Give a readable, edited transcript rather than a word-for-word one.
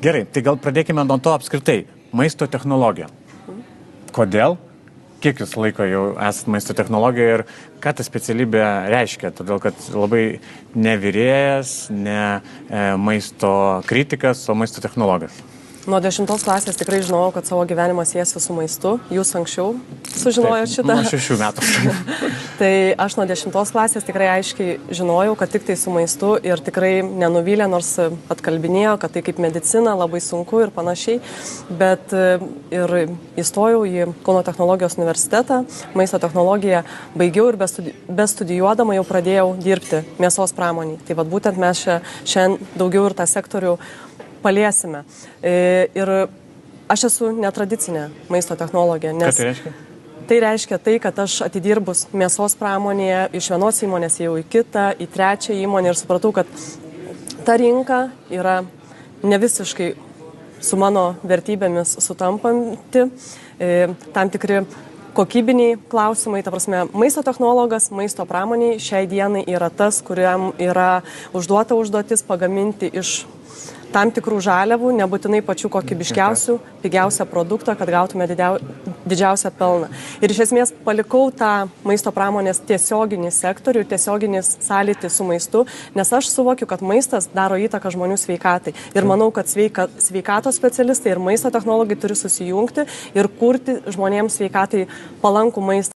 Gerai, tai gal pradėkime nuo to apskritai. Maisto technologija. Kodėl? Kiek jūs laiko jau esate maisto technologija ir ką ta specialybė reiškia? Todėl, kad labai ne virėjas, ne maisto kritikas, o maisto technologas. Nuo 10 klasės tikrai žinojau, kad savo gyvenimą siesiu su maistu. Jūs anksčiau sužinojot šitą? Nuo 6 metų. Tai aš nuo 10 klasės tikrai aiškiai žinojau, kad tik tai su maistu ir tikrai nenuvylė, nors atkalbinėjo, kad tai kaip medicina, labai sunku ir panašiai. Bet ir įstojau į Kauno technologijos universitetą, maisto technologiją baigiau ir bestudijuodama jau pradėjau dirbti mėsos pramonėje. Tai vat būtent mes šiandien daugiau ir tą sektorių paliesime. Ir aš esu netradicinė maisto technologija. Ką tai reiškia? Tai reiškia tai, kad aš atidirbus mėsos pramonėje iš vienos įmonės jau į kitą, į trečią įmonę ir supratau, kad ta rinka yra ne visiškai su mano vertybėmis sutampanti. Tam tikri kokybiniai klausimai, ta prasme, maisto technologas, maisto pramoniai šiai dienai yra tas, kuriam yra užduota užduotis pagaminti iš tam tikrų žaliavų, nebūtinai pačių kokybiškiausių, pigiausią produktą, kad gautume didžiausią pelną. Ir iš esmės palikau tą maisto pramonės tiesioginį sektorių, tiesioginį sąlytį su maistu, nes aš suvokiu, kad maistas daro įtaką žmonių sveikatai. Ir manau, kad sveikatos specialistai ir maisto technologai turi susijungti ir kurti žmonėms sveikatai palankų maistą.